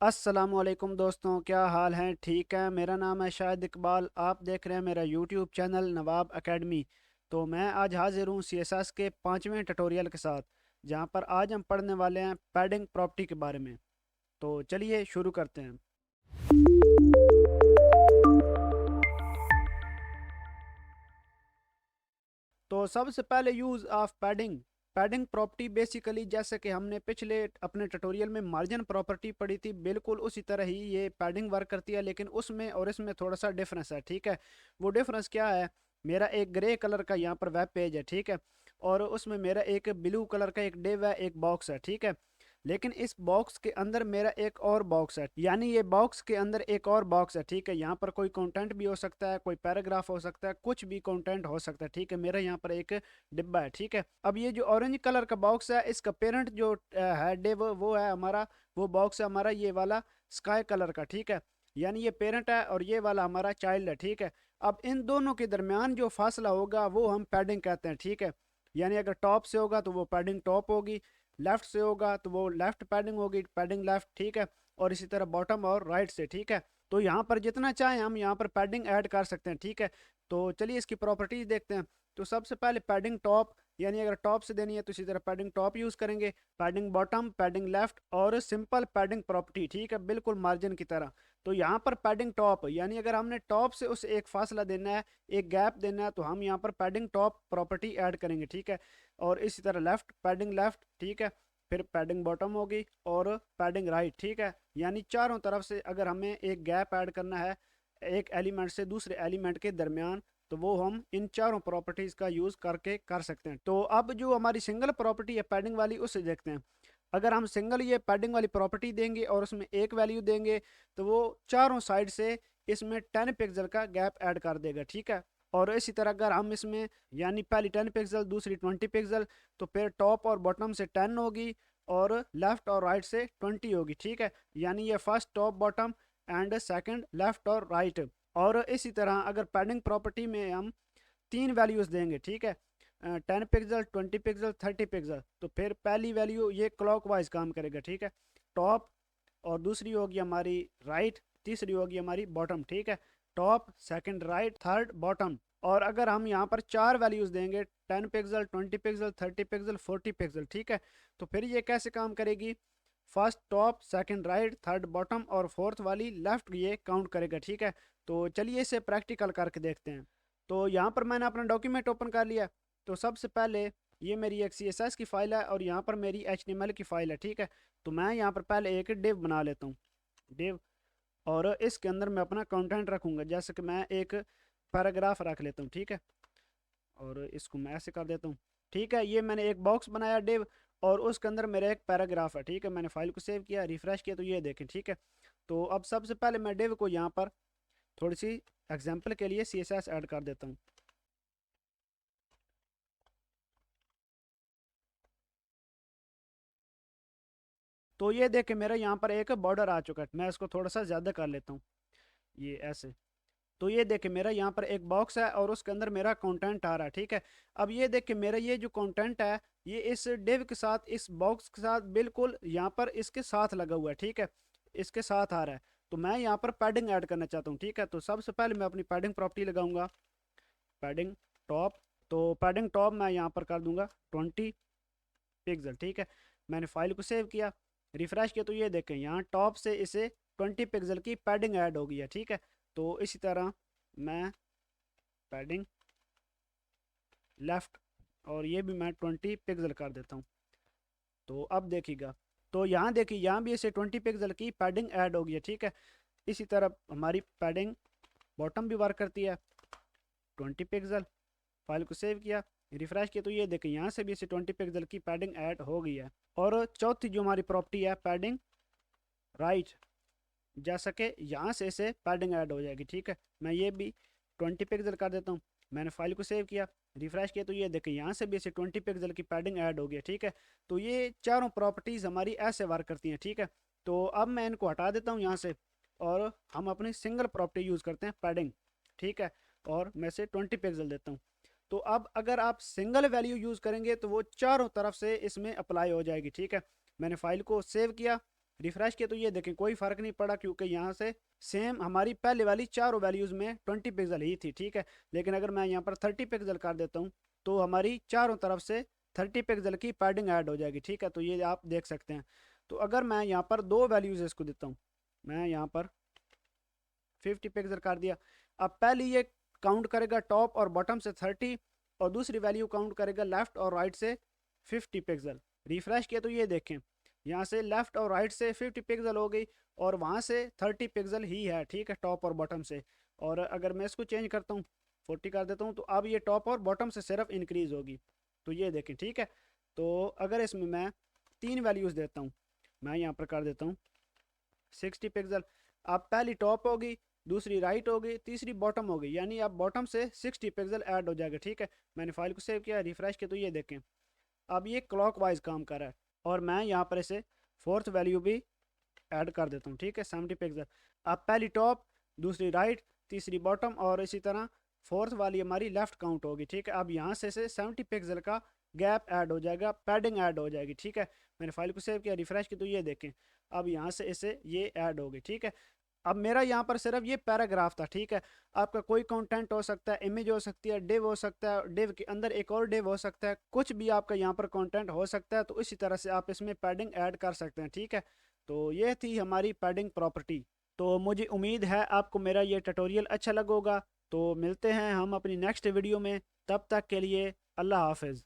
अस्सलामुअलैकुम दोस्तों, क्या हाल हैं? ठीक है। मेरा नाम है शाहिद इकबाल। आप देख रहे हैं मेरा यूट्यूब चैनल नवाब एकेडमी। तो मैं आज हाजिर हूँ सीएसएस के 5वें ट्यूटोरियल के साथ, जहाँ पर आज हम पढ़ने वाले हैं पैडिंग प्रॉपर्टी के बारे में। तो चलिए शुरू करते हैं। तो सबसे पहले use of padding. Padding property basically जैसे कि हमने पिछले अपने ट्यूटोरियल में मार्जिन प्रॉपर्टी पढ़ी थी, बिल्कुल उसी तरह ही ये पैडिंग वर्क करती है, लेकिन उसमें और इसमें थोड़ा सा डिफरेंस है। ठीक है। वो डिफरेंस क्या है? मेरा एक ग्रे कलर का यहाँ पर वेब पेज है, ठीक है, और उसमें मेरा एक ब्लू कलर का एक डिव है, एक बॉक्स है, ठीक है। लेकिन इस बॉक्स के अंदर मेरा एक और बॉक्स है, यानी ये बॉक्स के अंदर एक और बॉक्स है, ठीक है। यहाँ पर कोई कंटेंट भी हो सकता है, कोई पैराग्राफ हो सकता है, कुछ भी कंटेंट हो सकता है, ठीक है। मेरा यहाँ पर एक डिब्बा है, ठीक है। अब ये जो ऑरेंज कलर का बॉक्स है, इसका पेरेंट जो है डिव, वो है हमारा, वो बॉक्स है हमारा ये वाला स्काई कलर का, ठीक है। यानी ये पेरेंट है और ये वाला हमारा चाइल्ड है, ठीक है। अब इन दोनों के दरमियान जो फासला होगा वो हम पैडिंग कहते हैं, ठीक है। यानी अगर टॉप से होगा तो वो पैडिंग टॉप होगी, लेफ्ट से होगा तो वो लेफ्ट पैडिंग होगी, पैडिंग लेफ्ट, ठीक है। और इसी तरह बॉटम और राइट से, ठीक है। तो यहाँ पर जितना चाहें हम यहाँ पर पैडिंग ऐड कर सकते हैं, ठीक है। तो चलिए इसकी प्रॉपर्टीज देखते हैं। तो सबसे पहले पैडिंग टॉप, यानी अगर टॉप से देनी है तो इसी तरह पैडिंग टॉप यूज़ करेंगे। पैडिंग बॉटम, पैडिंग लेफ्ट और सिंपल पैडिंग प्रॉपर्टी, ठीक है, बिल्कुल मार्जिन की तरह। तो यहाँ पर पैडिंग टॉप, यानी अगर हमने टॉप से उसे एक फासला देना है, एक गैप देना है, तो हम यहाँ पर पैडिंग टॉप प्रॉपर्टी ऐड करेंगे, ठीक है। और इसी तरह लेफ्ट पैडिंग लेफ्ट, ठीक है। फिर पैडिंग बॉटम होगी और पैडिंग राइट, ठीक है। यानी चारों तरफ से अगर हमें एक गैप ऐड करना है एक एलिमेंट से दूसरे एलिमेंट के दरमियान, तो वो हम इन चारों प्रॉपर्टीज का यूज करके कर सकते हैं। तो अब जो हमारी सिंगल प्रॉपर्टी है पैडिंग वाली, उसे देखते हैं। अगर हम सिंगल ये पैडिंग वाली प्रॉपर्टी देंगे और उसमें एक वैल्यू देंगे, तो वो चारों साइड से इसमें 10 पिक्सल का गैप ऐड कर देगा, ठीक है। और इसी तरह अगर हम इसमें, यानी पहली 10 पिक्सल, दूसरी 20 पिक्सल, तो फिर टॉप और बॉटम से 10 होगी और लेफ्ट और राइट से 20 होगी, ठीक है। यानी ये first top bottom and second left और राइट। और इसी तरह अगर पैडिंग प्रॉपर्टी में हम तीन वैल्यूज देंगे, ठीक है, 10 पिक्सल, 20 पिक्सल, 30 पिक्सल, तो फिर पहली वैल्यू ये क्लॉकवाइज काम करेगा, ठीक है, टॉप, और दूसरी होगी हमारी राइट, तीसरी होगी हमारी बॉटम, ठीक है। Top, second right, third bottom. और अगर हम यहाँ पर चार वैल्यूज देंगे, 10 पिक्सल, 20 पिक्सल, 30 पिक्सल, 40 पिक्सल, ठीक है, तो फिर ये कैसे काम करेगी? First top, second right, third bottom और फोर्थ वाली लेफ्ट, ये काउंट करेगा, ठीक है। तो चलिए इसे प्रैक्टिकल करके देखते हैं। तो यहाँ पर मैंने अपना डॉक्यूमेंट ओपन कर लिया। तो सबसे पहले ये मेरी एक CSS की फ़ाइल है और यहाँ पर मेरी HTML की फ़ाइल है, ठीक है। तो मैं यहाँ पर पहले एक डिव बना लेता हूँ, डिव, और इसके अंदर मैं अपना कंटेंट रखूँगा। जैसे कि मैं एक पैराग्राफ रख लेता हूँ, ठीक है, और इसको मैं ऐसे कर देता हूँ, ठीक है। ये मैंने एक बॉक्स बनाया डिव, और उसके अंदर मेरा एक पैराग्राफ है, ठीक है। मैंने फाइल को सेव किया, रिफ्रेश किया, तो ये देखें, ठीक है। तो अब सबसे पहले मैं डिव को यहाँ पर थोड़ी सी एग्जाम्पल के लिए CSS ऐड कर देता हूँ। तो ये देखें मेरा यहाँ पर एक बॉर्डर आ चुका है। मैं इसको थोड़ा सा ज़्यादा कर लेता हूँ, ये ऐसे। तो ये देखें मेरा यहाँ पर एक बॉक्स है और उसके अंदर मेरा कंटेंट आ रहा है, ठीक है। अब ये देखें मेरा ये जो कंटेंट है, ये इस डिव के साथ, इस बॉक्स के साथ बिल्कुल यहाँ पर इसके साथ लगा हुआ है, ठीक है, इसके साथ आ रहा है। तो मैं यहाँ पर पैडिंग ऐड करना चाहता हूँ, ठीक है। तो सबसे पहले मैं अपनी पैडिंग प्रॉपर्टी लगाऊंगा, पैडिंग टॉप। तो पैडिंग टॉप मैं यहाँ पर कर दूंगा 20 पिक्सल, ठीक है। मैंने फाइल को सेव किया, रिफ्रेश किया, तो ये देखें यहाँ टॉप से इसे 20 पिक्सल की पैडिंग ऐड हो गई है, ठीक है। तो इसी तरह मैं पैडिंग लेफ्ट, और ये भी मैं 20 पिक्सल कर देता हूँ। तो अब देखिएगा, तो यहाँ देखिए यहाँ भी इसे 20 पिक्सल की पैडिंग ऐड हो गई है, ठीक है। इसी तरह हमारी पैडिंग बॉटम भी वर्क करती है, 20 पिक्सल। फाइल को सेव किया, रिफ्रेश किया, तो ये देखें यहाँ से भी इसे 20 पिक्सल की पैडिंग ऐड हो गई है। और चौथी जो हमारी प्रॉपर्टी है पैडिंग राइट, जैसा कि यहाँ से इसे पैडिंग ऐड हो जाएगी, ठीक है। मैं ये भी 20 पिक्सल कर देता हूँ। मैंने फाइल को सेव किया, रिफ्रेश किया, तो ये देखें यहाँ से भी इसे 20 पिक्सल की पैडिंग ऐड हो गई है, ठीक है। तो ये चारों प्रॉपर्टीज़ हमारी ऐसे वर्क करती हैं, ठीक है। तो अब मैं इनको हटा देता हूँ यहाँ से, और हम अपनी सिंगल प्रॉपर्टी यूज़ करते हैं पैडिंग, ठीक है। और मैं इसे 20 पिक्सल देता हूँ। तो अब अगर आप सिंगल वैल्यू यूज़ करेंगे तो वो चारों तरफ से इसमें अप्लाई हो जाएगी, ठीक है। मैंने फाइल को सेव किया, रिफ्रेश किया तो ये देखें कोई फ़र्क नहीं पड़ा, क्योंकि यहाँ से सेम हमारी पहले वाली चारों वैल्यूज़ में 20 पिक्सल ही थी, ठीक है। लेकिन अगर मैं यहाँ पर 30 पिक्सल कर देता हूँ तो हमारी चारों तरफ से 30 पिक्सल की पैडिंग ऐड हो जाएगी, ठीक है। तो ये आप देख सकते हैं। तो अगर मैं यहाँ पर दो वैल्यूज़ इसको देता हूँ, मैं यहाँ पर 50 पिक्सल कर दिया। अब पहली ये काउंट करेगा टॉप और बॉटम से 30, और दूसरी वैल्यू काउंट करेगा लेफ्ट और राइट से 50 पिक्सल। रिफ्रेश किया तो ये देखें यहाँ से लेफ्ट और राइट से 50 पिक्सल हो गई, और वहाँ से 30 पिक्सल ही है, ठीक है, टॉप और बॉटम से। और अगर मैं इसको चेंज करता हूँ, 40 कर देता हूँ, तो अब ये टॉप और बॉटम से सिर्फ इंक्रीज होगी। तो ये देखें, ठीक है। तो अगर इसमें मैं तीन वैल्यूज़ देता हूँ, मैं यहाँ पर कर देता हूँ 60 पिक्सल। अब पहली टॉप होगी, दूसरी राइट होगी, तीसरी बॉटम होगी, यानी अब बॉटम से 60 पिक्सल ऐड हो जाएगा, ठीक है। मैंने फाइल को सेव किया, रिफ्रेश किया तो ये देखें अब ये क्लॉकवाइज काम कर रहा है। और मैं यहाँ पर इसे फोर्थ वैल्यू भी ऐड कर देता हूँ, ठीक है, 70 पिक्सल। अब पहली टॉप, दूसरी राइट, तीसरी बॉटम, और इसी तरह फोर्थ वाली हमारी लेफ्ट काउंट होगी, ठीक है। अब यहाँ से 70 पिक्सल का गैप ऐड हो जाएगा, पैडिंग ऐड हो जाएगी, ठीक है। मैंने फाइल को सेव किया, रिफ्रेश की तो ये देखें अब यहाँ से इसे ये ऐड होगी, ठीक है। अब मेरा यहाँ पर सिर्फ ये पैराग्राफ था, ठीक है। आपका कोई कंटेंट हो सकता है, इमेज हो सकती है, डिव हो सकता है, डिव के अंदर एक और डिव हो सकता है, कुछ भी आपका यहाँ पर कंटेंट हो सकता है। तो इसी तरह से आप इसमें पैडिंग ऐड कर सकते हैं, ठीक है। तो ये थी हमारी पैडिंग प्रॉपर्टी। तो मुझे उम्मीद है आपको मेरा ये ट्यूटोरियल अच्छा लगेगा। तो मिलते हैं हम अपनी नेक्स्ट वीडियो में, तब तक के लिए अल्लाह हाफिज़।